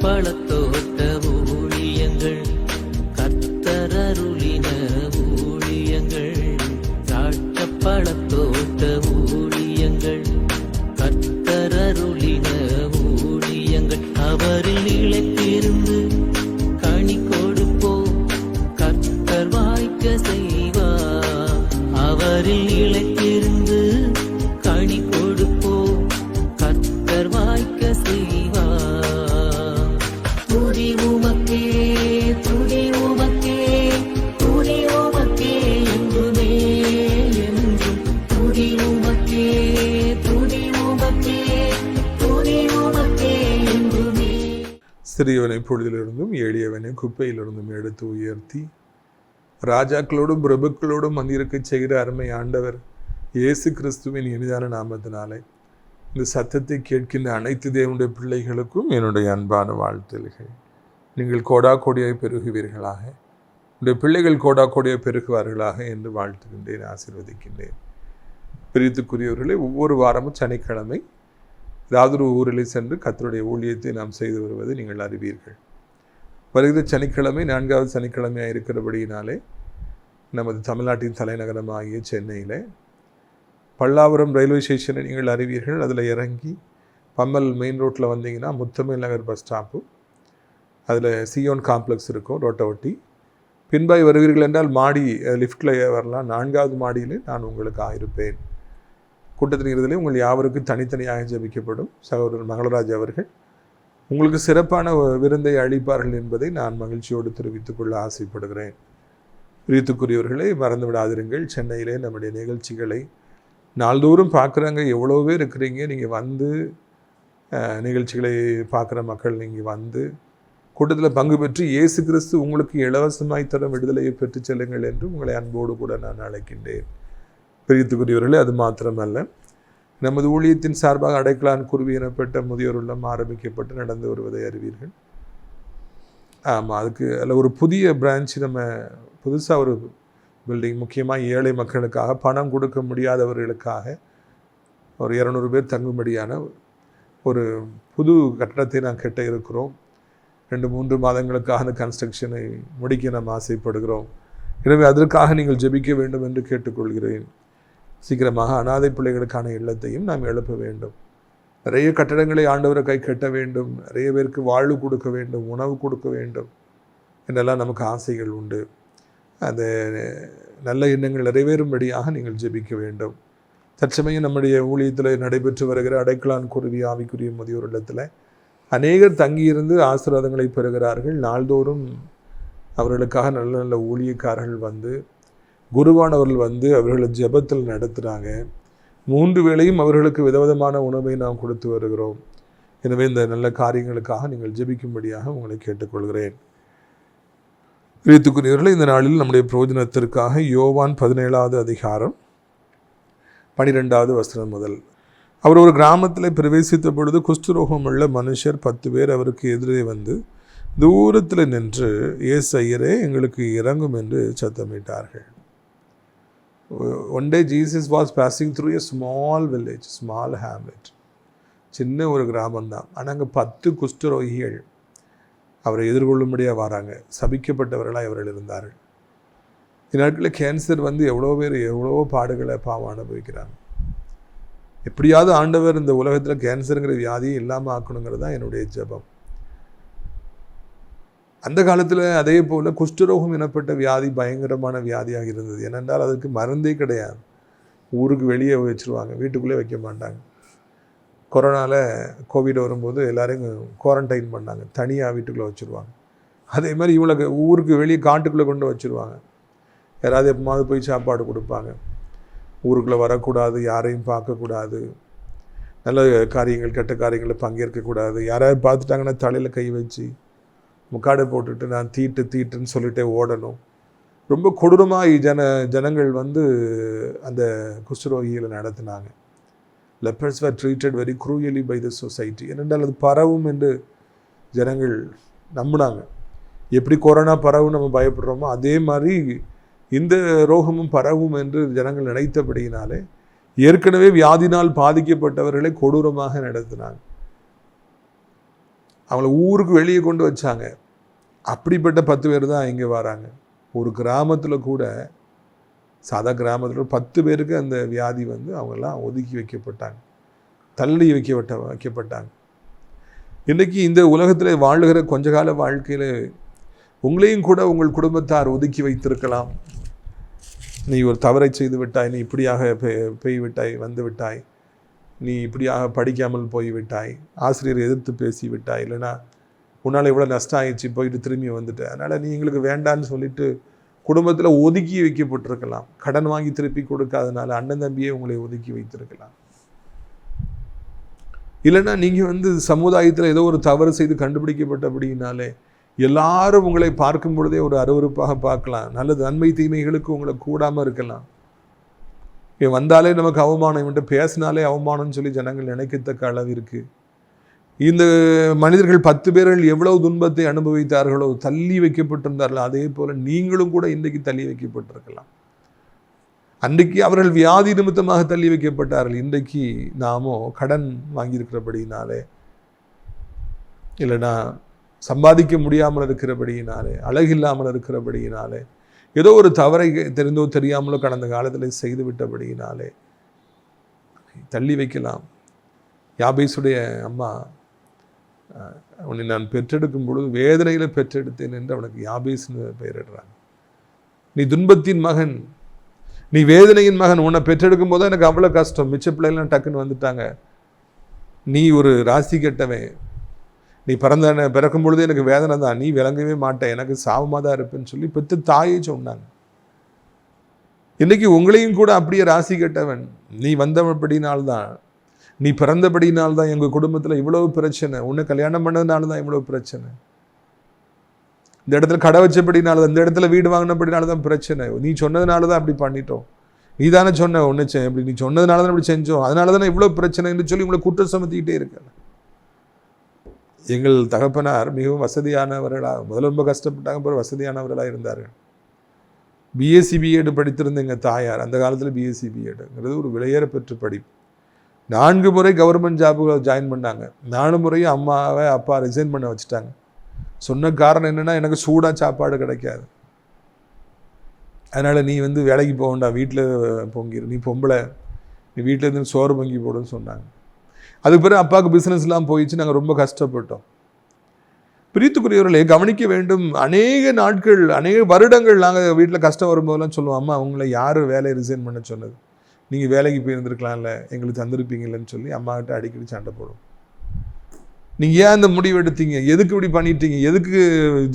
பழத்தோட்ட ஊழியங்கள், கர்த்தரருளின ஊழியங்கள், திராட்சை பழத்தோட்ட ஊழியங்கள், கர்த்தரருளின ஊழியங்கள், அவரில் நிலைத்திருந்து கனி கொடுப்போம், கர்த்தர் வாய்க்க செய்வார். அவரில் நிலைத்திருந்து கனி கொடுப்போம், கர்த்தர் வாய்க்க செய்வார். துதி உமக்கே, துதி உமக்கே, துதி உமக்கே என்றுமே என்றும். துதி உமக்கே, துதி உமக்கே, துதி உமக்கே என்றுமே. சிறியவனை பொழுதிலிருந்தும் எளியவனை குப்பையிலிருந்தும் எடுத்து உயர்த்தி ராஜாக்களோடும் பிரபுக்களோடும் வந்திருக்க செய்கிற அருமை ஆண்டவர் இயேசு கிறிஸ்துவின் இனிதான நாமத்தினாலே இந்த சத்தத்தை கேட்கின்ற அனைத்து தேவனுடைய பிள்ளைகளுக்கும் என்னுடைய அன்பான வாழ்த்துகள். நீங்கள் கோடா கோடியாய் பெருகுவீர்களாக, உடைய பிள்ளைகள் கோடா கோடியாய் பெருகுவார்களாக என்று வாழ்த்துகின்றேன், ஆசீர்வதிக்கின்றேன். பிரித்துக்குரியவர்களே, ஒவ்வொரு வாரமும் சனிக்கிழமை ஏதாவது ஒரு ஊரில் சென்று கர்த்தருடைய ஊழியத்தை நாம் செய்து வருவதை நீங்கள் அறிவீர்கள். வருகிற சனிக்கிழமை 4வது சனிக்கிழமையாக இருக்கிறபடியினாலே நமது தமிழ்நாட்டின் தலைநகரமாகிய சென்னையில் பல்லாவரம் ரயில்வே ஸ்டேஷனை நீங்கள் அறிவீர்கள். அதில் இறங்கி பம்மல் மெயின் ரோட்டில் வந்தீங்கன்னா முத்தமிழ் நகர் பஸ் ஸ்டாப்பு, அதில் சியோன் காம்ப்ளெக்ஸ் இருக்கும் ரோட்டை ஒட்டி. பின்பாய் வருவீர்கள் என்றால் மாடி லிஃப்டில் வரலாம். 4வது மாடியில் நான் உங்களுக்காக இருப்பேன். கூட்டத்தின் உங்கள் யாவருக்கும் தனித்தனியாக ஜெபிக்கப்படும். சகோதரர் மகளராஜ் அவர்கள் உங்களுக்கு சிறப்பான விருந்தை அளிப்பார்கள் என்பதை நான் மகிழ்ச்சியோடு தெரிவித்துக் கொள்ள ஆசைப்படுகிறேன். பிரியத்துக்குரியவர்களை மறந்து விடாதிருங்கள். சென்னையிலே நம்முடைய நிகழ்ச்சிகளை நாள்தோறும் பார்க்குறாங்க. எவ்வளோ பேர் இருக்கிறீங்க. நீங்கள் வந்து நிகழ்ச்சிகளை பார்க்குற மக்கள் நீங்கள் வந்து கூட்டத்தில் பங்கு பெற்று இயேசு கிறிஸ்து உங்களுக்கு இலவசமாய் தரும் விடுதலையை பெற்று செல்லுங்கள் என்று உங்களை அன்போடு கூட நான் அழைக்கின்றேன். பிரியத்துக்குரியவர்களே, அது மாத்திரமல்ல, நமது ஊழியத்தின் சார்பாக அடைக்கலான் குருவி எனப்பட்ட முதியோர் இல்லம் ஆரம்பிக்கப்பட்டு நடந்து வருவதை அறிவீர்கள். ஆமாம், அதுக்கு அதில் ஒரு புதிய பிரான்ச் நம்ம புதுசாக ஒரு பில்டிங், முக்கியமாக ஏழை மக்களுக்காக, பணம் கொடுக்க முடியாதவர்களுக்காக ஒரு 200 பேர் தங்கும்படியான ஒரு புது கட்டடத்தை நாம் கட்ட இருக்கிறோம். 2-3 மாதங்களுக்காக அந்த கன்ஸ்ட்ரக்ஷனை முடிக்க நாம் ஆசைப்படுகிறோம். எனவே அதற்காக நீங்கள் ஜெபிக்க வேண்டும் என்று கேட்டுக்கொள்கிறேன். சீக்கிரமாக அனாதை பிள்ளைகளுக்கான இல்லத்தையும் நாம் எழுப்ப வேண்டும். நிறைய கட்டடங்களை ஆண்டவரை கை கட்ட வேண்டும். நிறைய பேருக்கு வாழ்வு கொடுக்க வேண்டும், உணவு கொடுக்க வேண்டும் என்றெல்லாம் நமக்கு ஆசைகள் உண்டு. அந்த நல்ல எண்ணங்கள் நிறைவேறும்படியாக நீங்கள் ஜெபிக்க வேண்டும். தற்சமயம் நம்முடைய ஊழியத்தில் நடைபெற்று வருகிற அடைக்கலான் குருவி ஆவிக்குரிய முதியோர் இல்லத்தில் அநேகர் தங்கியிருந்து ஆசீர்வாதங்களை பெறுகிறார்கள். நாள்தோறும் அவர்களுக்காக நல்ல நல்ல ஊழியக்காரர்கள் வந்து, குருவானவர்கள் வந்து அவர்களை ஜெபத்தில் நடத்துகிறாங்க. 3 வேளையும் அவர்களுக்கு விதவிதமான உணவை நாம் கொடுத்து வருகிறோம். எனவே இந்த நல்ல காரியங்களுக்காக நீங்கள் ஜெபிக்கும்படியாக உங்களை கேட்டுக்கொள்கிறேன். பிரியத்துக்குரியவர்களே, இந்த நாளில் நம்முடைய பிரயோஜனத்திற்காக யோவான் 17வது அதிகாரம் 12வது வசனம் முதல். அவர் ஒரு கிராமத்தில் பிரவேசித்த பொழுது குஷ்டரோகம் உள்ள மனுஷர் 10 பேர் அவருக்கு எதிரே வந்து தூரத்தில் நின்று, இயேசு ஐயரே, எங்களுக்கு இறங்கும் என்று சத்தமிட்டார்கள். One day Jesus was passing through a small village, small hamlet. சின்ன ஒரு கிராமம்தான். ஆனால் அங்கே 10 குஷ்டரோகிகள் அவரை எதிர்கொள்ளும்படியாக வராங்க. சபிக்கப்பட்டவர்களாக அவர்கள் இருந்தார்கள். இந்நாட்களில் கேன்சர் வந்து எவ்வளோ பேர் எவ்வளோ பாடுகளை பாவம் அனுபவிக்கிறாங்க. எப்படியாவது ஆண்டவர் இந்த உலகத்தில் கேன்சருங்கிற வியாதியை இல்லாமல் ஆக்கணுங்கிறது தான் என்னுடைய ஜெபம். அந்த காலத்தில் அதே போல் குஷ்டரோகம் எனப்பட்ட வியாதி பயங்கரமான வியாதியாக இருந்தது. ஏனென்றால் அதற்கு மருந்தே கிடையாது. ஊருக்கு வெளியே வச்சுருவாங்க, வீட்டுக்குள்ளே வைக்க மாட்டாங்க. கொரோனாவில் கோவிட் வரும்போது எல்லோரையும் குவாரண்டைன் பண்ணாங்க, தனியாக வீட்டுக்குள்ளே வச்சுருவாங்க. அதே மாதிரி இவ்வளோ ஊருக்கு வெளியே காட்டுக்குள்ளே கொண்டு வச்சுருவாங்க. யாராவது எப்போமாவது போய் சாப்பாடு கொடுப்பாங்க. ஊருக்குள்ளே வரக்கூடாது, யாரையும் பார்க்கக்கூடாது, நல்ல காரியங்கள் கெட்ட காரியங்களில் பங்கேற்கக்கூடாது. யாராவது பார்த்துட்டாங்கன்னா தலையில் கை வச்சு முக்காடை போட்டுட்டு நான் தீட்டுன்னு சொல்லிட்டே ஓடணும். ரொம்ப கொடூரமாக ஜனங்கள் வந்து அந்த குஷ்டரோகிகளை நடத்தினாங்க. Lepers were treated very cruelly by the society. ஏனென்றால் அது பரவும் என்று ஜனங்கள் நம்பினாங்க. எப்படி கொரோனா பரவும் நம்ம பயப்படுறோமோ அதே மாதிரி இந்த ரோகமும் பரவும் என்று ஜனங்கள் நினைத்தபடியினாலே ஏற்கனவே வியாதினால் பாதிக்கப்பட்டவர்களை கொடூரமாக நடத்தினாங்க. அவங்கள ஊருக்கு வெளியே கொண்டு வச்சாங்க. அப்படிப்பட்ட 10 பேர் தான் இங்கே வராங்க. ஒரு கிராமத்தில் கூட, சாதா கிராமத்தில் 10 பேருக்கு அந்த வியாதி வந்து அவங்கெல்லாம் ஒதுக்கி வைக்கப்பட்டாங்க, தள்ளி வைக்கப்பட்டாங்க. இன்றைக்கி இந்த உலகத்தில் வாழுகிற கொஞ்ச கால வாழ்க்கையில் உங்களையும் கூட உங்கள் குடும்பத்தார் ஒதுக்கி வைத்திருக்கலாம். நீ ஒரு தவறை செய்து விட்டாய், நீ இப்படியாக போய்விட்டாய், வந்து விட்டாய், நீ இப்படியாக படிக்காமல் போய்விட்டாய், ஆசிரியர் எதிர்த்து பேசி விட்டாய், இல்லைனா உன்னால் இவ்வளோ நஷ்டம் ஆயிடுச்சு, போயிட்டு திரும்பி வந்துட்டு, அதனால் நீ எங்களுக்கு வேண்டான்னு சொல்லிட்டு குடும்பத்தில் ஒதுக்கி வைக்கப்பட்டிருக்கலாம். கடன் வாங்கி திருப்பி கொடுக்காதனால அண்ணன் தம்பியே உங்களை ஒதுக்கி வைத்திருக்கலாம். இல்லைன்னா நீங்கள் வந்து சமுதாயத்தில் ஏதோ ஒரு தவறு செய்து கண்டுபிடிக்கப்பட்டபடினாலே எல்லாரும் உங்களை பார்க்கும் பொழுதே ஒரு அருவருப்பாக பார்க்கலாம். நல்லது நன்மை தீமைகளுக்கு உங்களை கூடாமல் இருக்கலாம். வந்தாலே நமக்கு அவமானம், இவன்ட்டு பேசினாலே அவமானம்னு சொல்லி ஜனங்கள் நினைக்கத்தக்க அளவிற்கு இந்த மனிதர்கள் 10 பேர்கள் எவ்வளவு துன்பத்தை அனுபவித்தார்களோ, தள்ளி வைக்கப்பட்டிருந்தார்களோ, அதே போல நீங்களும் கூட இன்றைக்கு தள்ளி வைக்கப்பட்டிருக்கலாம். அன்றைக்கு அவர்கள் வியாதி நிமித்தமாக தள்ளி வைக்கப்பட்டார்கள். இன்றைக்கு நாமோ கடன் வாங்கியிருக்கிறபடினாலே, இல்லைனா சம்பாதிக்க முடியாமல் இருக்கிறபடியினாலே, அழகில்லாமல் இருக்கிறபடியினாலே, ஏதோ ஒரு தவறை தெரிந்தோ தெரியாமலோ கடந்த காலத்தில் செய்து விட்டபடியினாலே தள்ளி வைக்கலாம். யாபேசுடைய அம்மா, அவனை நான் பெற்றெடுக்கும் பொழுது வேதனையில் பெற்றெடுத்தேன் என்று அவனுக்கு யாபேஸ்னு பெயரிடுறாங்க. நீ துன்பத்தின் மகன், நீ வேதனையின் மகன், உன்னை பெற்றெடுக்கும் போது எனக்கு அவ்வளோ கஷ்டம், மிச்ச பிள்ளைலாம் டக்குன்னு வந்துட்டாங்க, நீ ஒரு ராசி கெட்டவன், நீ பிறக்கும் பொழுது எனக்கு வேதனை தான், நீ விளங்கவே மாட்டேன், எனக்கு சாபமாக தான் இருப்பேன்னு சொல்லி பெற்ற தாயே சொன்னாங்க. இன்றைக்கி உங்களையும் கூட அப்படியே ராசி கெட்டவன், நீ வந்தபடினால்தான், நீ பிறந்தபடினால்தான் எங்கள் குடும்பத்தில் இவ்வளவு பிரச்சனை, உன்னை கல்யாணம் பண்ணதுனால தான் இவ்வளவு பிரச்சனை, இந்த இடத்துல கடை வச்சபடினால, இந்த இடத்துல வீடு வாங்கினபடினால தான் பிரச்சனை, நீ சொன்னதுனால தான் அப்படி பண்ணிட்டோம், நீ தானே சொன்ன ஒன்று இப்படி நீ சொன்னதுனால தான் இப்படி செஞ்சோம், அதனால தானே இவ்வளோ பிரச்சனைன்னு சொல்லி உங்களை குற்றம் சுமத்திக்கிட்டே இருக்க. எங்கள் தகப்பனார் மிகவும் வசதியானவர்களாக, முதல்ல ரொம்ப கஷ்டப்பட்டாங்க, அப்புறம் வசதியானவர்களாக இருந்தார்கள். பிஎஸ்சி பிஎட் படித்திருந்த எங்கள் தாயார் அந்த காலத்தில் பிஎஸ்சி பிஎட்ங்கிறது ஒரு விலையேற பெற்ற படிப்பு. 4 முறை கவர்மெண்ட் ஜாபுகளை ஜாயின் பண்ணாங்க. 4 முறையும் அம்மாவை அப்பா ரிசைன் பண்ண வச்சுட்டாங்க. சொன்ன காரணம் என்னென்னா, எனக்கு சூடாக சாப்பாடு கிடைக்காது, அதனால் நீ வந்து வேலைக்கு போக வேண்டாம், வீட்டில் பொங்கிடு, நீ பொம்பளை, நீ வீட்டில் இருந்து சோறு பொங்கி போடுன்னு சொன்னாங்க. அதுக்கு பிறகு அப்பாவுக்கு பிஸ்னஸ்லாம் போயிடுச்சு, நாங்கள் ரொம்ப கஷ்டப்பட்டோம். பிரியத்துக்குரியவர்களே, கவனிக்க வேண்டும், அநேக நாட்கள், அநேக வருடங்கள் நாங்கள் வீட்டில் கஷ்டம் வரும்போதெல்லாம் சொல்லுவோம், அம்மா உங்களை யார் வேலையை ரிசைன் பண்ண சொன்னது, நீங்கள் வேலைக்கு போயிருந்துருக்கலாம்ல, எங்களுக்கு தந்திருப்பீங்களன்னு சொல்லி அம்மாக்கிட்ட அடிக்கடி சண்டை போடும். நீங்கள் ஏன் அந்த முடிவு எடுத்தீங்க, எதுக்கு இப்படி பண்ணிட்டீங்க, எதுக்கு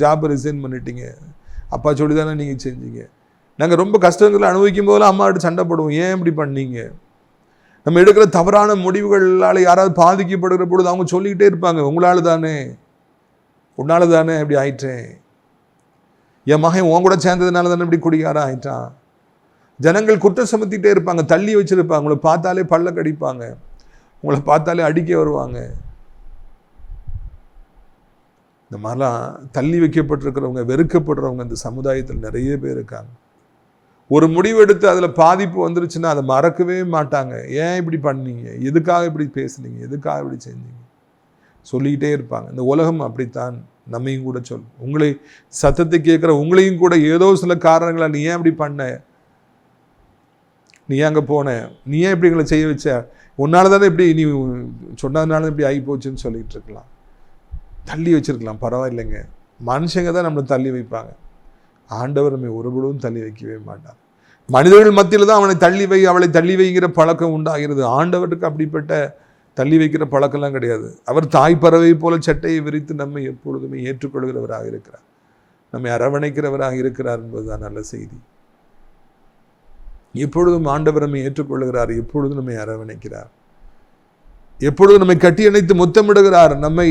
ஜாப்பை ரிசைன் பண்ணிட்டீங்க, அப்பா சொல்லி தானே நீங்கள் செஞ்சீங்க. நாங்கள் ரொம்ப கஷ்டங்களை அனுபவிக்கும் போதெல்லாம் அம்மாக்கிட்ட சண்டை போடுவோம், ஏன் இப்படி பண்ணீங்க. நம்ம எடுக்கிற தவறான முடிவுகளால் யாராவது பாதிக்கப்படுகிற பொழுது அவங்க சொல்லிக்கிட்டே இருப்பாங்க, உங்களால் தானே, உன்னால தானே இப்படி ஆயிட்டேன், என் மகன் உன் கூட சேர்ந்ததுனால தானே இப்படி குடிகார ஆயிட்டான். ஜனங்கள் குற்றம் சுமத்திட்டே இருப்பாங்க, தள்ளி வச்சிருப்பாங்க, உங்களை பார்த்தாலே பல்ல கடிப்பாங்க, உங்களை பார்த்தாலே அடிக்க வருவாங்க. இந்த மாதிரிலாம் தள்ளி வைக்கப்பட்டிருக்கிறவங்க, வெறுக்கப்படுறவங்க இந்த சமுதாயத்தில் நிறைய பேர் இருக்காங்க. ஒரு முடிவு எடுத்து அதில் பாதிப்பு வந்துருச்சுன்னா அதை மறக்கவே மாட்டாங்க. ஏன் இப்படி பண்ணீங்க, எதுக்காக இப்படி பேசுனீங்க, எதுக்காக இப்படி செஞ்சீங்க, சொல்லிக்கிட்டே இருப்பாங்க. இந்த உலகம் அப்படித்தான் நம்மையும் கூட சொல்லும். உங்களை சத்தத்தை கேட்குற உங்களையும் கூட ஏதோ சில காரணங்களால், நீ ஏன் இப்படி பண்ண, நீ ஏன் அங்கே போன, நீ ஏன் இப்படி எங்களை செய்ய வச்ச, உன்னால தானே இப்படி, நீ சொன்னதுனால இப்படி ஆகி போச்சுன்னு சொல்லிகிட்டு இருக்கலாம், தள்ளி வச்சிருக்கலாம், பரவாயில்லைங்க. மனுஷங்க தான் நம்மளை தள்ளி வைப்பாங்க, ஆண்டவர் நம்மை ஒருபொழுதும் தள்ளி வைக்கவே மாட்டார். மனிதர்கள் மத்தியில் தான் அவனை தள்ளி வை, அவளை தள்ளி வைக்கிற பழக்கம் உண்டாகிறது. ஆண்டவருக்கு அப்படிப்பட்ட தள்ளி வைக்கிற பழக்கம்லாம் கிடையாது. அவர் தாய் பறவை போல சட்டையை விரித்து நம்மை எப்பொழுதுமே ஏற்றுக்கொள்கிறவராக இருக்கிறார், நம்மை அரவணைக்கிறவராக இருக்கிறார் என்பதுதான் நல்ல செய்தி. எப்பொழுதும் ஆண்டவர் நம்மை ஏற்றுக்கொள்கிறார், எப்பொழுதும் நம்மை அரவணைக்கிறார், எப்பொழுதும் நம்மை கட்டி அணைத்து முத்தமிடுகிறார், நம்மை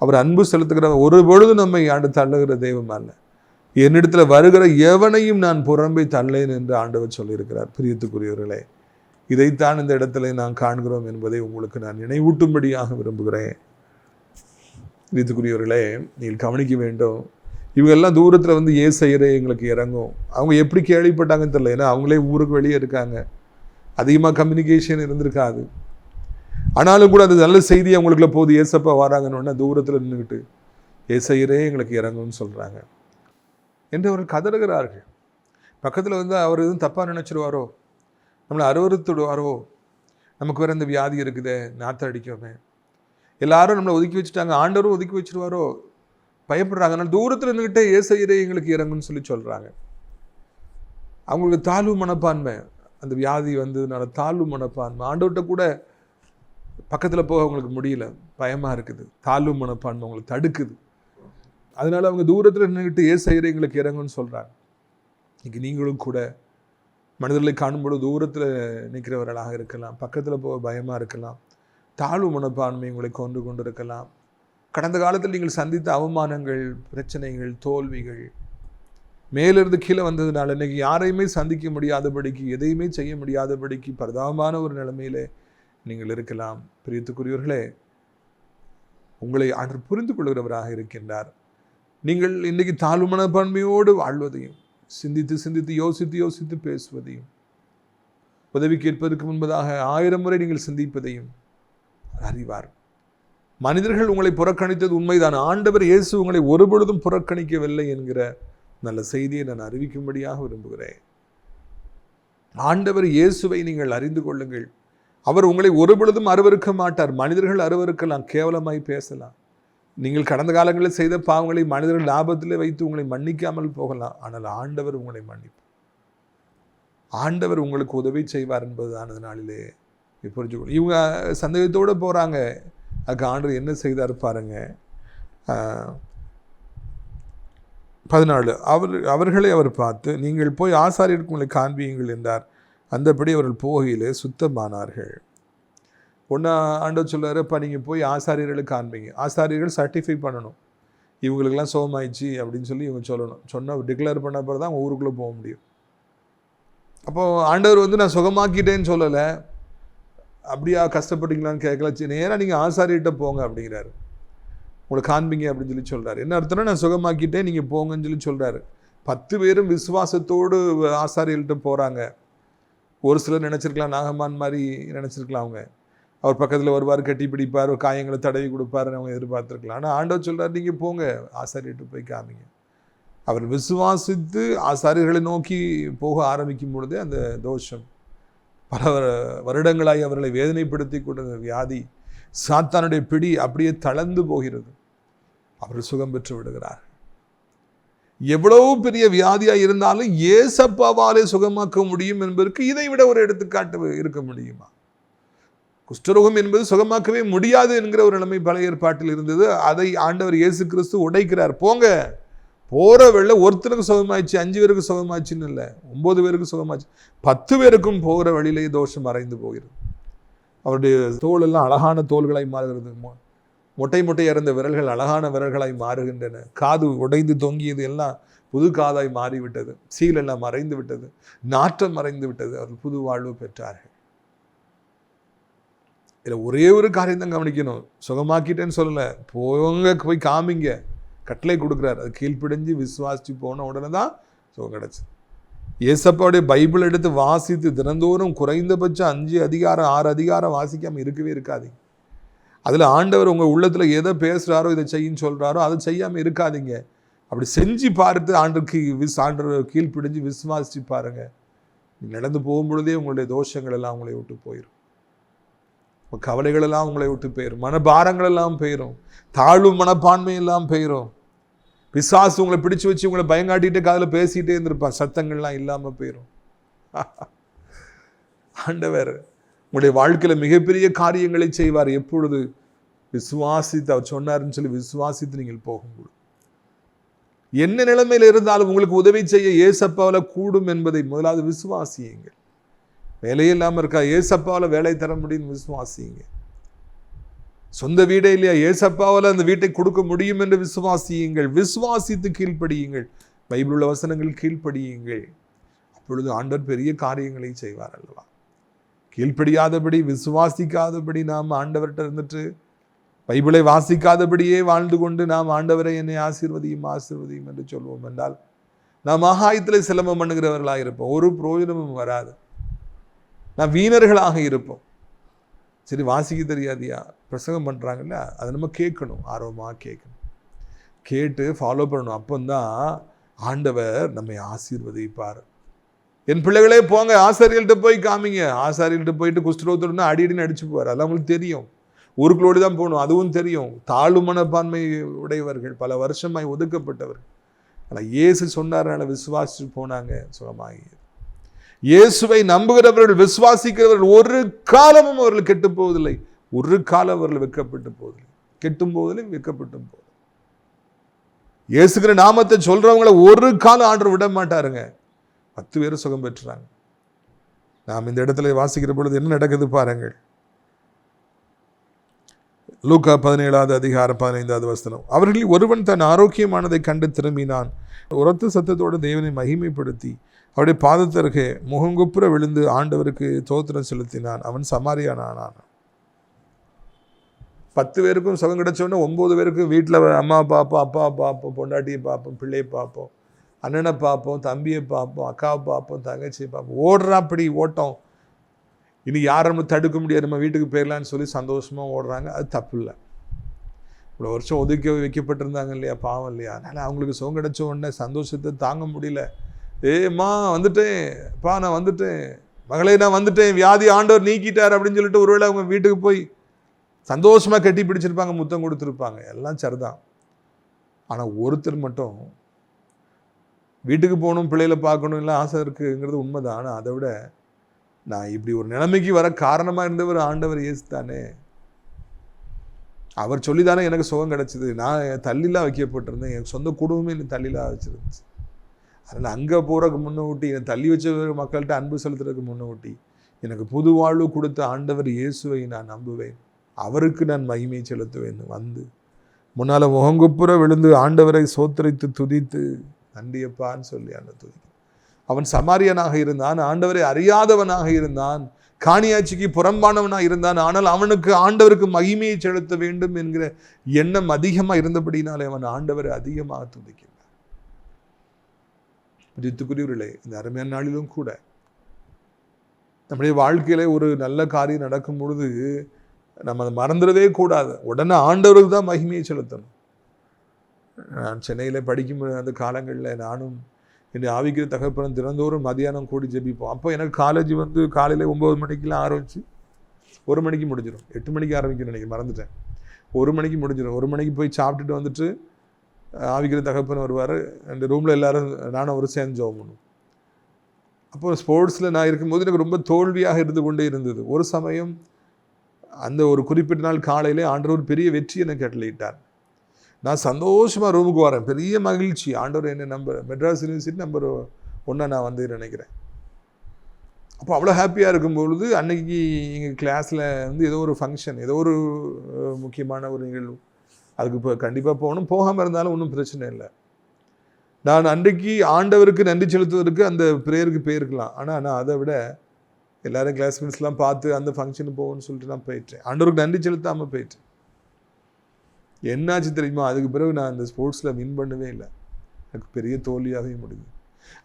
அவர் அன்பு செலுத்துகிறார். ஒரு பொழுது நம்மை ஆண்டு தள்ளுகிற தெய்வம் அல்ல. என்னிடத்தில் வருகிற எவனையும் நான் புறம்பை தள்ளேன் என்று ஆண்டவர் சொல்லியிருக்கிறார். பிரியத்துக்குரியவர்களே, இதைத்தான் இந்த இடத்துல நான் காண்கிறோம் என்பதை உங்களுக்கு நான் நினைவூட்டும்படியாக விரும்புகிறேன். பிரியத்துக்குரியவர்களே, நீங்கள் கவனிக்க வேண்டும், இவங்கெல்லாம் தூரத்தில் வந்து ஏசையரே எங்களுக்கு இறங்கும். அவங்க எப்படி கேள்விப்பட்டாங்கன்னு தெரியல, ஏன்னா அவங்களே ஊருக்கு வெளியே இருக்காங்க, அதிகமாக கம்யூனிகேஷன் இருந்திருக்காது. ஆனாலும் கூட அந்த நல்ல செய்தி அவங்களுக்குள்ள போது, ஏசப்பா வராங்கன்னு தூரத்தில் நின்றுக்கிட்டு ஏசையரே எங்களுக்கு இறங்கும்னு சொல்கிறாங்க என்று அவர்கள் கதறுகிறார்கள். பக்கத்தில் வந்து அவர் எதுவும் தப்பாக நினச்சிடுவாரோ, நம்மளை அருவறுத்துடுவாரோ, நமக்கு வேறு இந்த வியாதி இருக்குதே, நாற்றம் அடிக்கோமே, எல்லாரும் நம்மளை ஒதுக்கி வச்சுட்டாங்க, ஆண்டவரும் ஒதுக்கி வச்சுருவாரோ பயப்படுறாங்க. அதனால் தூரத்தில் இருந்துக்கிட்டே ஏசையரே எங்களுக்கு இறங்குன்னு சொல்கிறாங்க. அவங்களுக்கு தாழ்வு மனப்பான்மை, அந்த வியாதி வந்ததுனால தாழ்வு மனப்பான்மை, ஆண்டவர்கிட்ட கூட பக்கத்தில் போக அவங்களுக்கு முடியல, பயமாக இருக்குது, தாழ்வு மனப்பான்மை அவங்களுக்கு தடுக்குது. அதனால் அவங்க தூரத்தில் நின்றுக்கிட்டு ஏசையரே எங்களுக்கு இறங்குன்னு சொல்கிறாங்க. இன்னைக்கு நீங்களும் கூட மனிதர்களை காணும்போது தூரத்தில் நிற்கிறவர்களாக இருக்கலாம், பக்கத்தில் போக பயமாக இருக்கலாம், தாழ்வு மனப்பான்மை உங்களை கொண்டு இருக்கலாம். கடந்த காலத்தில் நீங்கள் சந்தித்த அவமானங்கள், பிரச்சனைகள், தோல்விகள் மேலிருந்து கீழே வந்ததுனால இன்னைக்கு யாரையுமே சந்திக்க முடியாதபடிக்கு, எதையுமே செய்ய முடியாதபடிக்கு பரிதாபமான ஒரு நிலைமையிலே நீங்கள் இருக்கலாம். பிரியத்துக்குரியவர்களே, உங்களை ஆண்டவர் புரிந்து கொள்கிறவராக இருக்கின்றார். நீங்கள் இன்றைக்கு தாழ்வு மனப்பான்மையோடு வாழ்வதையும், சிந்தித்து யோசித்து பேசுவதையும், உதவி கேட்பதற்கு முன்பதாக 1000 முறை நீங்கள் சிந்திப்பதையும் அறிவார். மனிதர்கள் உங்களை புறக்கணித்தது உண்மைதான், ஆண்டவர் இயேசு உங்களை ஒருபொழுதும் புறக்கணிக்கவில்லை என்கிற நல்ல செய்தியை நான் அறிவிக்கும்படியாக விரும்புகிறேன். ஆண்டவர் இயேசுவை நீங்கள் அறிந்து கொள்ளுங்கள். அவர் உங்களை ஒருபொழுதும் அருவருக்க மாட்டார். மனிதர்கள் அருவருக்கலாம், கேவலமாய் பேசலாம், நீங்கள் கடந்த காலங்களில் செய்த பாவங்களை மனிதர்கள் லாபத்திலே வைத்து உங்களை மன்னிக்காமல் போகலாம். ஆனால் ஆண்டவர் உங்களை மன்னிப்பார். ஆண்டவர் உங்களுக்கு உதவி செய்வார் என்பதுதான் அந்த நாளிலே புரிஞ்சுக்கணும். இவங்க சந்தேகத்தோடு போகிறாங்க, அதுக்கு ஆண்டவர் என்ன செய்தார் பாருங்க. 14 அவர்களை அவர் பார்த்து, நீங்கள் போய் ஆசாரியருக்கு உங்களை காண்பியுங்கள் என்றார். அந்தபடி அவர்கள் போகையிலே சுத்தமானார்கள். ஒன்றா ஆண்டவர் சொல்கிறார், இப்போ நீங்கள் போய் ஆசாரியர்களுக்கு காண்பீங்க. ஆசாரியர்கள் சர்டிஃபை பண்ணணும், இவங்களுக்கெல்லாம் சோகமாயிடுச்சு அப்படின்னு சொல்லி இவங்க சொல்லணும். சொன்னால் டிக்ளேர் பண்ண பிறகு தான் ஊருக்குள்ளே போக முடியும். அப்போது ஆண்டவர் வந்து நான் சுகமாக்கிட்டேன்னு சொல்லலை, அப்படியா கஷ்டப்பட்டீங்களான்னு கேட்கல, நேராக நீங்கள் ஆசாரியிட்ட போங்க அப்படிங்கிறாரு. உங்களை காண்பீங்க அப்படின்னு சொல்லி சொல்கிறாரு. என்ன அர்த்தம்னா, நான் சுகமாக்கிட்டேன், நீங்கள் போங்கன்னு சொல்லி சொல்கிறாரு. 10 பேரும் விசுவாசத்தோடு ஆசாரியர்கள்ட்ட போகிறாங்க. ஒரு சிலர் நினச்சிருக்கலாம், நாகமான் மாதிரி நினச்சிருக்கலாம், அவங்க அவர் பக்கத்தில் வருவார், கட்டி பிடிப்பார், காயங்களை தடவி கொடுப்பாருன்னு அவங்க எதிர்பார்த்துருக்கலாம். ஆனால் ஆண்டவர் சொல்கிறார், நீங்கள் போங்க ஆசாரியர்கிட்ட போய் காமிங்க. அவர் விசுவாசித்து ஆசாரியர்களை நோக்கி போக ஆரம்பிக்கும் பொழுதே அந்த தோஷம், பல வருடங்களாய் அவர்களை வேதனைப்படுத்தி கொண்ட வியாதி, சாத்தானுடைய பிடி அப்படியே தளர்ந்து போகிறது. அவர் சுகம் பெற்று விடுகிறார். எவ்வளவு பெரிய வியாதியாக இருந்தாலும் ஏசப்பாவாலே சுகமாக்க முடியும் என்பதற்கு இதை விட ஒரு எடுத்துக்காட்டு இருக்க முடியுமா? குஷ்டரோகம் என்பது சுகமாக்கவே முடியாது என்கிற ஒரு நிலைமை பழைய ஏற்பாட்டில் இருந்தது. அதை ஆண்டவர் இயேசு கிறிஸ்து உடைக்கிறார். போங்க, போகிற வேளை ஒருத்தருக்கு சுகமாச்சு, 5 பேருக்கு சுகமாச்சுன்னு இல்லை, 9 பேருக்கு சுகமாச்சு, 10 பேருக்கும் போகிற வழியிலேயே தோஷம் மறைந்து போகிறது. அவருடைய தோல் எல்லாம் அழகான தோள்களாய் மாறுகிறது. மொட்டை இறந்த விரல்கள் அழகான விரல்களாய் மாறுகின்றன. காது உடைந்து தொங்கியது எல்லாம் புது காதாய் மாறிவிட்டது. சீலெல்லாம் மறைந்து விட்டது, நாற்றம் மறைந்து விட்டது. அவர்கள் புது வாழ்வு பெற்றார்கள். இதில் ஒரே ஒரு காரியம் தான் கவனிக்கணும், சுகமாக்கிட்டேன்னு சொல்லலை, போங்க போய் காமிங்க, கட்டளை கொடுக்குறாரு. அது கீழ்ப்பிடிஞ்சு விசுவாசித்து போன உடனே தான் சுகம் கிடச்சிது. ஏசப்பாவுடைய பைபிள் எடுத்து வாசித்து தினந்தோறும் குறைந்தபட்சம் 5 அதிகாரம் 6 அதிகாரம் வாசிக்காமல் இருக்கவே இருக்காதீங்க. அதில் ஆண்டவர் உங்கள் உள்ளத்தில் எதை பேசுகிறாரோ, இதை செய்யின்னு சொல்கிறாரோ அதை செய்யாமல் இருக்காதீங்க. அப்படி செஞ்சு பார்த்து ஆண்டவர் கீழ்ப்பிடிஞ்சு விசுவாசித்து பாருங்கள். நடந்து போகும்பொழுதே உங்களுடைய தோஷங்கள் எல்லாம் உங்களை விட்டு போயிடும், கவலைகள் எல்லாம் உங்களை விட்டு போயிடும், மனபாரங்கள் எல்லாம் போயிடும், தாழ்வு மனப்பான்மை எல்லாம் போயிடும். பிசாசு உங்களை பிடிச்சு வச்சு உங்களை பயங்காட்டிட்டு காதில் பேசிகிட்டே இருந்திருப்பான், சத்தங்கள்லாம் இல்லாமல் போயிடும். ஆண்டவர் உங்களுடைய வாழ்க்கையில் மிகப்பெரிய காரியங்களை செய்வார். எப்பொழுது விசுவாசித்து, அவர் சொன்னார்னு சொல்லி விசுவாசித்து நீங்கள் போகும்போது, என்ன நிலைமையில் இருந்தாலும் உங்களுக்கு உதவி செய்ய ஏசப்பாவில் கூடும் என்பதை முதலாவது விசுவாசியுங்கள். வேலையில்லாமல் இருக்கா, ஏசப்பாவில் வேலை தர முடியும்னு விசுவாசியுங்க. சொந்த வீடே இல்லையா, ஏசப்பாவில் அந்த வீட்டை கொடுக்க முடியும் என்று விசுவாசியுங்கள். விசுவாசித்து கீழ்ப்படியுங்கள், பைபிள் உள்ள வசனங்கள் கீழ்ப்படியுங்கள். அப்பொழுது ஆண்டவர் பெரிய காரியங்களை செய்வார் அல்லவா. கீழ்ப்படியாதபடி, விசுவாசிக்காதபடி நாம் ஆண்டவர்கிட்ட இருந்துட்டு பைபிளை வாசிக்காதபடியே வாழ்ந்து கொண்டு நாம் ஆண்டவரை என்னை ஆசீர்வதியும் என்று சொல்வோம் என்றால் நாம் ஆகாயத்தில் சிலம்பம் பண்ணுகிறவர்களாக இருப்போம், ஒரு பிரயோஜனமும் வராது. நாம் வீணர்களாக இருப்போம். சரி வாசிக்க தெரியாதியா, பிரசங்கம் பண்ணுறாங்கல்ல, அதை நம்ம கேட்கணும், ஆர்வமாக கேட்கணும், கேட்டு ஃபாலோ பண்ணணும். அப்போந்தான் ஆண்டவர் நம்மை ஆசீர்வதிப்பார். என் பிள்ளைகளே போங்க, ஆசாரியர்கள்ட்ட போய் காமிங்க. ஆசாரியர்கள்ட்ட போயிட்டு குஷ்டரோகத்தோடு அடின்னு அடிச்சு போவார். அதெல்லாம் அவங்களுக்கு தெரியும். ஊருக்குள்ளோடு தான் போகணும், அதுவும் தெரியும். தாழ்வு மனப்பான்மை உடையவர்கள், பல வருஷமாய் ஒதுக்கப்பட்டவர்கள். ஆனால் இயேசு சொன்னார்னால விசுவாசிச்சு போனாங்க, சுகமாகி. இயேசுவை நம்புகிறவர்கள், விசுவாசிக்கிறவர்கள் ஒரு காலமும் அவர்கள் கெட்டு போவதில்லை. ஒரு காலம் அவர்கள் வெட்கப்பட்டு போவதில்லை. கெட்டும் போவதில்லை, வெட்கப்பட்டும் போவதில்லை. இயேசுகிற நாமத்தை சொல்றவங்களை ஒரு காலம் ஆண்டவர் விட மாட்டாருங்க. 10 பேர் சுகம் பெற்றுறாங்க. நாம் இந்த இடத்துல வாசிக்கிற பொழுது என்ன நடக்குது பாருங்கள். லூக்கா 17வது அதிகாரம் 15வது வசனம். அவர்களில் ஒருவன் தன் ஆரோக்கியமானதை கண்டு திரும்பினான். உரத்த சத்தத்தோடு தேவனை மகிமைப்படுத்தி அவருடைய பாதத்தருகே முகங்குப்புற விழுந்து ஆண்டவருக்கு தோத்திரம் செலுத்தினான். அவன் சமாரியானான். 10 பேருக்கும் சுகம் கிடைச்சோன்னா 9 பேருக்கு வீட்டில் அம்மா பார்ப்போம், அப்பா பார்ப்போம், பொண்டாட்டியை பார்ப்போம், பிள்ளையை பார்ப்போம், அண்ணனை பார்ப்போம், தம்பியை பார்ப்போம், அக்காவை பார்ப்போம், தங்கச்சியை பார்ப்போம். ஓடுறாப்படி ஓட்டம். இனி யாரும் நம்ம தடுக்க முடியாது, நம்ம வீட்டுக்கு போயிடலான்னு சொல்லி சந்தோஷமாக ஓடுறாங்க. அது தப்பு இல்லை. இவ்வளோ வருஷம் ஒதுக்கி வைக்கப்பட்டிருந்தாங்க இல்லையா, பாவம் இல்லையா? அதனால் அவங்களுக்கு சுகம் கிடைச்ச உடனே சந்தோஷத்தை தாங்க முடியல. ஏம்மா வந்துட்டேன், பா நான் வந்துட்டேன், மகளே நான் வந்துட்டேன், வியாதி ஆண்டவர் நீக்கிட்டார் அப்படின்னு சொல்லிட்டு ஒருவேளை அவங்க வீட்டுக்கு போய் சந்தோஷமாக கட்டி பிடிச்சிருப்பாங்க, முத்தம் கொடுத்துருப்பாங்க, எல்லாம் சரிதான். ஆனால் ஒருத்தர் மட்டும் வீட்டுக்கு போகணும், பிள்ளைகளை பார்க்கணும், இல்லை ஆசை இருக்குங்கிறது உண்மைதான். ஆனால் அதை விட நான் இப்படி ஒரு நிலைமைக்கு வர காரணமாக இருந்தவர் ஆண்டவர் இயேசு தானே. அவர் சொல்லி தானே எனக்கு சுகம் கிடச்சிது. நான் தள்ளிலாம் வைக்கப்பட்டிருந்தேன், என் சொந்த குடும்பமே என்னை தள்ளிலாம் வச்சுருந்துச்சு. அதனால் அங்கே போகிறதுக்கு முன்ன ஊட்டி, என்னை தள்ளி வச்ச மக்கள்கிட்ட அன்பு செலுத்துறதுக்கு முன்ன ஊட்டி எனக்கு புது வாழ்வு கொடுத்த ஆண்டவர் இயேசுவை நான் நம்புவேன், அவருக்கு நான் மகிமை செலுத்துவேன். வந்து முன்னால் முகங்குப்புற விழுந்து ஆண்டவரை சோத்தரித்து துதித்து நன்றியப்பான்னு சொல்லி அந்த துதி. அவன் சமாரியனாக இருந்தான், ஆண்டவரை அறியாதவனாக இருந்தான், காணியாட்சிக்கு புறம்பானவனாக இருந்தான். ஆனால் அவனுக்கு ஆண்டவருக்கு மகிமையை செலுத்த வேண்டும் என்கிற எண்ணம் அதிகமாக இருந்தபடினாலே அவன் ஆண்டவரை அதிகமாக துதிக்கிறான். பிரித்துக்குரியவர்களே, இந்த அருமையான நாளிலும் கூட நம்முடைய வாழ்க்கையில ஒரு நல்ல காரியம் நடக்கும் பொழுது நம்ம அதை மறந்துடவே கூடாது. உடனே ஆண்டவருக்கு தான் மகிமையை செலுத்தணும். நான் சென்னையில் படிக்கும் அந்த காலங்களில் நானும் என்னை ஆவிக்கிற தகப்பனும் தினந்தோறும் மதியானம் கூடி ஜெபிப்போம். அப்போ எனக்கு காலேஜ் வந்து காலையில் 9 மணிக்கெலாம் ஆரம்பித்து 1 மணிக்கு முடிஞ்சிடும். 8 மணிக்கு ஆரம்பிக்கணும்னு நினைக்கிறேன், மறந்துட்டேன். 1 மணிக்கு முடிஞ்சிடும். 1 மணிக்கு போய் சாப்பிட்டுட்டு வந்துட்டு ஆவிக்கிற தகப்பன் வருவார். அந்த ரூமில் எல்லோரும் நானும் அவர் சேர்ந்து ஜெபம் பண்ணுவோம். அப்போ ஸ்போர்ட்ஸில் நான் இருக்கும்போது எனக்கு ரொம்ப தோல்வியாக இருந்து கொண்டே இருந்தது. ஒரு சமயம் அந்த ஒரு குறிப்பிட்ட நாள் காலையிலே ஆண்டவர் ஒரு பெரிய வெற்றி எனக்கு கட்டளையிட்டார். நான் சந்தோஷமாக ரூமுக்கு வரேன், பெரிய மகிழ்ச்சி. ஆண்டவர் என்ன மெட்ராஸ் யூனிவர்சிட்டி நம்பர் 1 நான் வந்து நினைக்கிறேன். அப்போ அவ்வளோ ஹாப்பியாக இருக்கும்பொழுது அன்னைக்கு எங்கள் கிளாஸில் வந்து ஏதோ ஒரு ஃபங்க்ஷன், ஏதோ ஒரு முக்கியமான ஒரு நிகழ்வு, அதுக்கு இப்போ கண்டிப்பாக போகணும். போகாமல் இருந்தாலும் ஒன்றும் பிரச்சனை இல்லை. நான் அன்றைக்கு ஆண்டவருக்கு நன்றி செலுத்துவதற்கு அந்த ப்ரேயருக்கு போயிருக்கலாம். ஆனால் நான் அதை விட எல்லோரும் கிளாஸ்மேட்ஸ்லாம் பார்த்து அந்த ஃபங்க்ஷனுக்கு போகணும்னு சொல்லிட்டு நான் போயிட்டேன். ஆண்டவருக்கு நன்றி செலுத்தாமல் போயிட்டேன். என்னாச்சு தெரியுமா? அதுக்கு பிறகு நான் அந்த ஸ்போர்ட்ஸில் வின் பண்ணவே இல்லை. எனக்கு பெரிய தோல்வியாகவே முடியுது.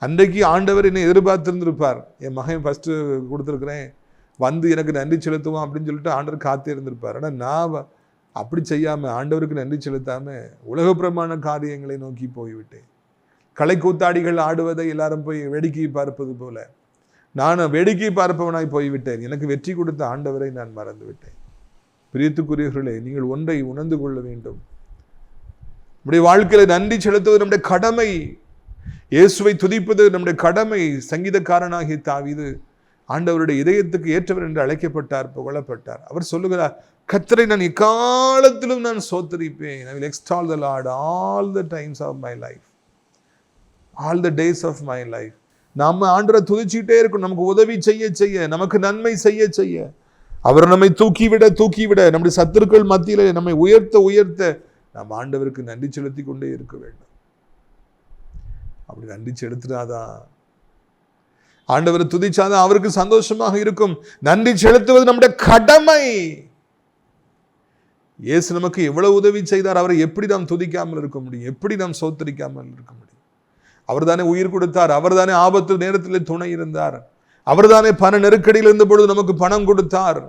அன்றைக்கு ஆண்டவர் என்னை எதிர்பார்த்துருந்துருப்பார். என் மகன் ஃபஸ்ட்டு கொடுத்துருக்குறேன், வந்து எனக்கு நன்றி செலுத்துவான் அப்படின்னு சொல்லிட்டு ஆண்டவர் காத்தே இருந்திருப்பார். ஆனால் நான் அப்படி செய்யாமல், ஆண்டவருக்கு நன்றி செலுத்தாமல் உலகப்பிரமாண காரியங்களை நோக்கி போய்விட்டேன். கலை கூத்தாடிகள் ஆடுவதை எல்லாரும் போய் வேடிக்கை பார்ப்பது போல நான் வேடிக்கை பார்ப்பவனாய் போய்விட்டேன். எனக்கு வெற்றி கொடுத்த ஆண்டவரை நான் மறந்து விட்டேன். பிரியத்துக்குரியவர்களே, நீங்கள் ஒன்றை உணர்ந்து கொள்ள வேண்டும். நம்முடைய வாழ்க்கையில நன்றி செலுத்துவது நம்முடைய கடமை. இயேசுவை துதிப்பது நம்முடைய கடமை. சங்கீதக்காரனாகிய தாவீது ஆண்டவருடைய இதயத்துக்கு ஏற்றவர் என்று அழைக்கப்பட்டார், புகழப்பட்டார். அவர் சொல்லுகிறார், கர்த்தரை நான் எக்காலத்திலும் நான் சோத்தரிப்பேன். I will extol the Lord all the times of my life, all the days of my life. நாம ஆண்டவரை துதிச்சுக்கிட்டே இருக்கணும். நமக்கு உதவி செய்ய செய்ய, நமக்கு நன்மை செய்ய செய்ய, அவர் நம்மை தூக்கிவிட தூக்கிவிட, நம்முடைய சத்துருக்கள் மத்தியில நம்மை உயர்த்த உயர்த்த நாம் ஆண்டவருக்கு நன்றி செலுத்தி கொண்டே இருக்க வேண்டும். அப்படி நன்றி செலுத்தினாதான், ஆண்டவரை துதிச்சாதான் அவருக்கு சந்தோஷமாக இருக்கும். நன்றி செலுத்துவது நம்முடைய கடமை. இயேசு நமக்கு எவ்வளவு உதவி செய்தார். அவரை எப்படி நாம் துதிக்காமல் இருக்க முடியும்? எப்படி நாம் சோத்தரிக்காமல் இருக்க முடியும்? அவர் தானே உயிர் கொடுத்தார். அவர் தானே ஆபத்து நேரத்தில் துணை இருந்தார். அவர் தானே பண நெருக்கடியில் இருந்த பொழுது நமக்கு பணம் கொடுத்தார்.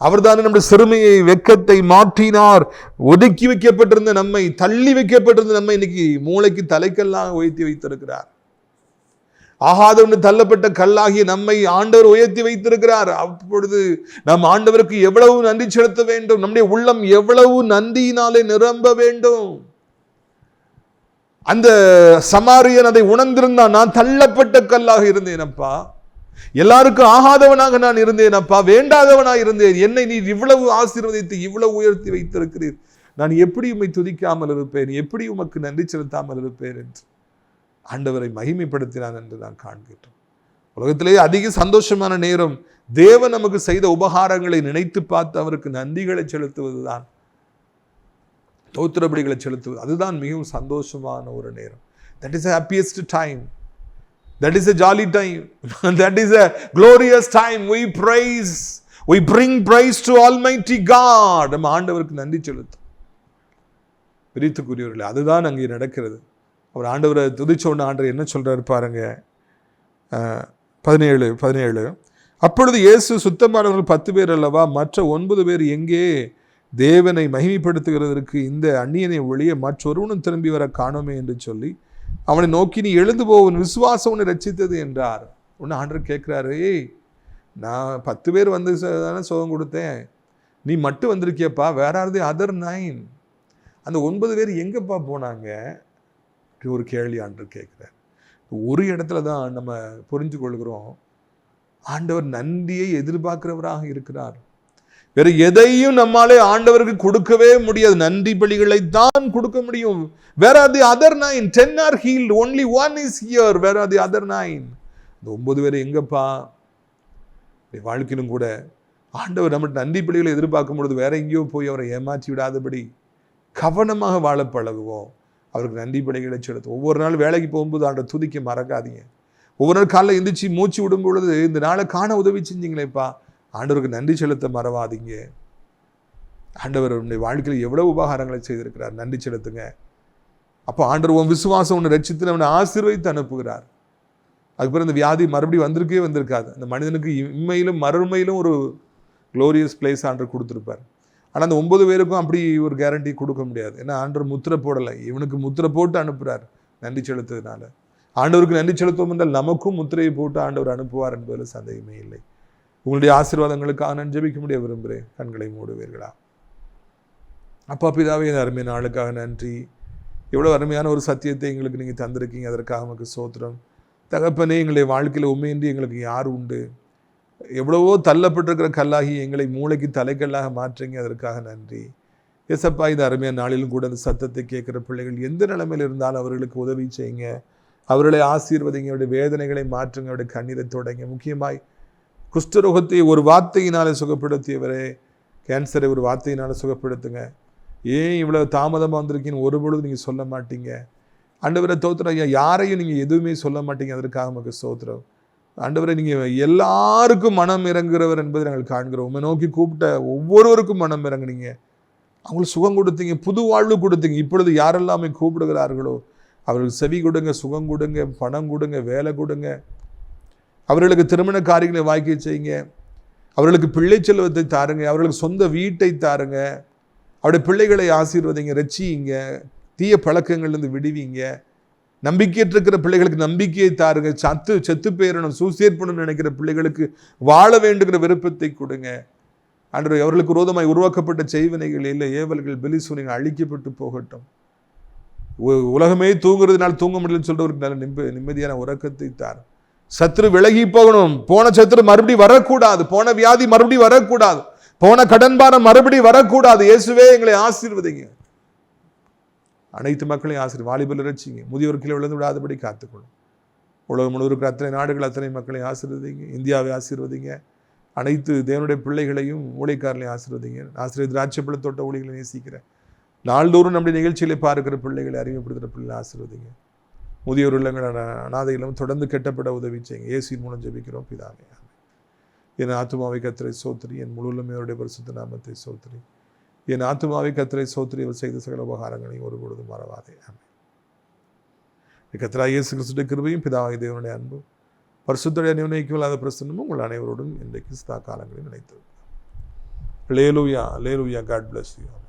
அவர்தான் நம்முடைய சிறுமையை, வெட்கத்தை மாற்றினார். ஒதுக்கி வைக்கப்பட்டிருந்த நம்மை, தள்ளி வைக்கப்பட்டிருந்த நம்மை இன்னைக்கு மூளைக்கு தலைக்கல்லாக உயர்த்தி வைத்திருக்கிறார். ஆகாதவனு தள்ளப்பட்ட கல்லாகிய நம்மை ஆண்டவர் உயர்த்தி வைத்திருக்கிறார். அப்பொழுது நம் ஆண்டவருக்கு எவ்வளவு நன்றி செலுத்த வேண்டும். நம்முடைய உள்ளம் எவ்வளவு நன்றியினாலே நிரம்ப வேண்டும். அந்த சமாரியன் அதை உணர்ந்திருந்தான். நான் தள்ளப்பட்ட கல்லாக இருந்தேனப்பா, எல்லாருக்கும் ஆகாதவனாக நான் இருந்தேனப்பா, வேண்டாதவனாக இருந்தேன். என்னை நீர் இவ்வளவு ஆசீர்வதித்து இவ்வளவு உயர்த்தி வைத்திருக்கிறீர். நான் எப்படி உம்மை துதிக்காமல் இருப்பேன், எப்படி உமக்கு நன்றி செலுத்தாமல் இருப்பேன் என்று ஆண்டவரை மகிமைப்படுத்தினான் என்று நான் காண்கிறோம். உலகத்திலேயே அதிக சந்தோஷமான நேரம் தேவன் நமக்கு செய்த உபகாரங்களை நினைத்து பார்த்து அவருக்கு நன்றிகளை செலுத்துவதுதான், தோத்திரபடிகளை செலுத்துவது. அதுதான் மிகவும் சந்தோஷமான ஒரு நேரம். That is the happiest time. That is a jolly time. That is a glorious time. We praise, we bring praise to Almighty God. நம்ம ஆண்டவருக்கு நன்றி செலுத்தும். பிரித்துக்குரியவர்களே, அதுதான் அங்கே நடக்கிறது. அவர் ஆண்டவரை துதிச்ச உடனே ஆண்டவர் என்ன சொல்றாரு பாருங்க. 17 அப்பொழுது இயேசு, சுத்தமானவர்கள் 10 பேர் அல்லவா, மற்ற 9 பேர் எங்கே? தேவனை மகிமைப்படுத்துகிறதற்கு இந்த அந்நியனை ஒழிய மற்றொருவனும் திரும்பி வர காணோமே என்று சொல்லி அவனை நோக்கி, நீ எழுந்து போவன் விசுவாசம் உன்னை ரட்சித்தது என்றார். ஒன்று ஆண்டவர் கேட்கிறாரு, ஏய், நான் 10 பேர் வந்து தானே சுகம் கொடுத்தேன், நீ மட்டும் வந்திருக்கியப்பா, வேற யாராவது அதர் 9, அந்த 9 பேர் எங்கப்பா போனாங்க? ஒரு கேள்வி ஆண்டவர் கேட்கிறார். ஒரு இடத்துல தான் நம்ம புரிஞ்சு கொள்கிறோம், ஆண்டவர் நன்றியை எதிர்பார்க்கிறவராக இருக்கிறார். வேற எதையும் நம்மாலே ஆண்டவருக்கு கொடுக்கவே முடியாது. நன்றி பலிகளை தான் கொடுக்க முடியும். Where are the other 9? 10 are healed, only 1 is here. Where are the other 9? இந்த 9 பேர் எங்கப்பா? வாழ்க்கையிலும் கூட ஆண்டவர் நம்ம நன்றி பலிகளை எதிர்பார்க்கும் பொழுது வேற எங்கேயோ போய் அவரை ஏமாற்றி விடாதபடி கவனமாக வாழ பழகுவோம். அவருக்கு நன்றி பலிகளை செலுத்தும். ஒவ்வொரு நாள் வேலைக்கு போகும்போது ஆண்டவர் துதிக்க மறக்காதீங்க. ஒவ்வொரு நாள் காலையில் எந்திரிச்சு மூச்சு விடும் பொழுது, இந்த நாளை காண உதவி செஞ்சீங்களேப்பா, ஆண்டவருக்கு நன்றி செலுத்த மறவாதீங்க. ஆண்டவர் உன்னுடைய வாழ்க்கையில் எவ்வளவு உபகாரங்களை செய்திருக்கிறார், நன்றி செலுத்துங்க. அப்போ ஆண்டவர் உன் விசுவாசம் ஒன்று ரட்சித்து அவனை ஆசீர்வதித்து அனுப்புகிறார். அதுக்கப்புறம் இந்த வியாதி மறுபடியும் வந்திருக்காது. அந்த மனிதனுக்கு இம்மையிலும் மறுமையிலும் ஒரு க்ளோரியஸ் பிளேஸ் ஆண்டவர் கொடுத்துருப்பார். ஆனால் அந்த 9 பேருக்கும் அப்படி ஒரு கேரண்டி கொடுக்க முடியாது. ஏன்னா ஆண்டவர் முத்திரை போடலை, இவனுக்கு முத்திரை போட்டு அனுப்புகிறார் நன்றி செலுத்துறதுனால. ஆண்டவருக்கு நன்றி செலுத்துவோம் என்றால் நமக்கும் முத்திரையை போட்டு ஆண்டவர் அனுப்புவார் என்பதில் சந்தேகமே இல்லை. உங்களுடைய ஆசீர்வாதங்களுக்காக நான் ஜெபிக்க முடிய விரும்புகிறேன். கண்களை மூடுவீர்களா? அப்பா பிதாவே, இந்த அருமையான நாளுக்காக நன்றி. எவ்வளோ அருமையான ஒரு சத்தியத்தை எங்களுக்கு நீங்கள் தந்திருக்கீங்க, அதற்காக நமக்கு ஸ்தோத்திரம். தகப்பனே, எங்களுடைய வாழ்க்கையில் உண்மையின்றி எங்களுக்கு யார் உண்டு? எவ்வளவோ தள்ளப்பட்டிருக்கிற கல்லாகி எங்களை மூளைக்கு தலைக்கல்லாக மாற்றுங்க, அதற்காக நன்றி. எசப்பா, இந்த அருமையான நாளிலும் கூட அந்த சத்தத்தை கேட்குற பிள்ளைகள் எந்த நிலைமையில் இருந்தாலும் அவர்களுக்கு உதவி செய்யுங்க, அவர்களை ஆசீர்வதிங்க, அவருடைய வேதனைகளை மாற்றுங்க, அவருடைய கண்ணீரை தொடங்க. முக்கியமாய் குஷ்டரோகத்தை ஒரு வார்த்தையினாலே சுகப்படுத்தியவரே, கேன்சரை ஒரு வார்த்தையினால சுகப்படுத்துங்க. ஏன் இவ்வளோ தாமதமாக வந்திருக்கீங்கன்னு ஒரு பொழுது நீங்கள் சொல்ல மாட்டீங்க. ஆண்டவரை தோத்திரம் ஐயா, யாரையும் நீங்கள் எதுவுமே சொல்ல மாட்டீங்க, அதற்காக நமக்கு ஸ்தோத்திரம். ஆண்டவரை, நீங்கள் எல்லாருக்கும் மனம் இறங்குகிறவர் என்பதை நாங்கள் காண்கிறோம். உண்மை நோக்கி கூப்பிட்ட ஒவ்வொருவருக்கும் மனம் இறங்குனீங்க, அவங்களுக்கு சுகம் கொடுத்தீங்க, புது வாழ்வு கொடுத்தீங்க. இப்பொழுது யாரெல்லாமே கூப்பிடுகிறார்களோ அவர்களுக்கு செவி கொடுங்க, சுகம் கொடுங்க, பணம் கொடுங்க, வேலை கொடுங்க, அவர்களுக்கு திருமண காரியங்களை வாய்க்க செய்யுங்க, அவர்களுக்கு பிள்ளை செல்வத்தை தாருங்க, அவர்களுக்கு சொந்த வீட்டை தாருங்க, அவருடைய பிள்ளைகளை ஆசீர்வதிங்க, ரட்சியுங்க, தீய பழக்கங்கள்லேருந்து விடுவீங்க. நம்பிக்கையற்ற இருக்கிற பிள்ளைகளுக்கு நம்பிக்கையை தாருங்க. செத்து போயிடணும், சூசைட் பண்ணணும்னு நினைக்கிற பிள்ளைகளுக்கு வாழ வேண்டுகிற விருப்பத்தை கொடுங்க. ஆண்டவரே, அவர்களுக்கு விரோதமாய் உருவாக்கப்பட்ட செய்வினைகள் இல்லை, ஏவல்கள், பெலிசூனிகள் அழிக்கப்பட்டு போகட்டும். உலகமே தூங்குறதுனால தூங்க முடியலன்னு சொல்றவருக்கு நல்ல நிம்மதியான உறக்கத்தை தார். சத்துரு விலகி போகணும், போன சத்துரு மறுபடியும் வரக்கூடாது, போன வியாதி மறுபடியும் வரக்கூடாது, போன கடன்பாரம் மறுபடியும் வரக்கூடாது. இயேசுவே, எங்களை ஆசீர்வதிங்க. அனைத்து மக்களையும் வாலிபல் ரட்சிங்க, முதியோர்களை விழுந்து விடாதபடி காத்துக்கொள்ளும். உலகம் முழுவதும் அத்தனை நாடுகள், அத்தனை மக்களை ஆசீர்வதிங்க. இந்தியாவை ஆசீர்வதிங்க. அனைத்து தேவனுடைய பிள்ளைகளையும் ஊழியக்காரர்களையும் ஆசீர்வதிங்க. ஆசிரியர் திராட்சைப்பழ தோட்ட ஊழியர்களை நேசிக்கிறேன். நாள்தோறும் நம்முடைய நிகழ்ச்சிகளை பார்க்கிற பிள்ளைகளை, அறிமுகப்படுத்துகிற பிள்ளைகளை ஆசீர்வதிங்க. முதியோர் இல்லங்கள், அநாதைகளும் தொடர்ந்து கெட்டப்பட உதவி செய்யுங்க. இயேசுவின் மூலம் ஜெபிக்கிறோம் பிதாவே. என் ஆத்துமாவை கர்த்தரை சோத்திரி, என் முழு உள்ளமையோருடைய பரிசுத்த நாமத்தை சோத்திரி. என் ஆத்துமாவை கர்த்தரை சோத்திரி, அவர் செய்த சகல உபகாரங்களையும் ஒருபொழுதும் மறவாதே. ஆமென். கர்த்தராகிய இயேசு கிறிஸ்துவின் கிருபையும் பிதாவாகிய தேவனுடைய அன்பும் பரிசுத்தருடைய நிர்ணயிக்கவில்லாத பிரசன்னமும் உங்கள் அனைவரோடும் இன்றைக்கு சதா காலங்களில் நிலைத்திருக்கிறது. Hallelujah, hallelujah. God bless you.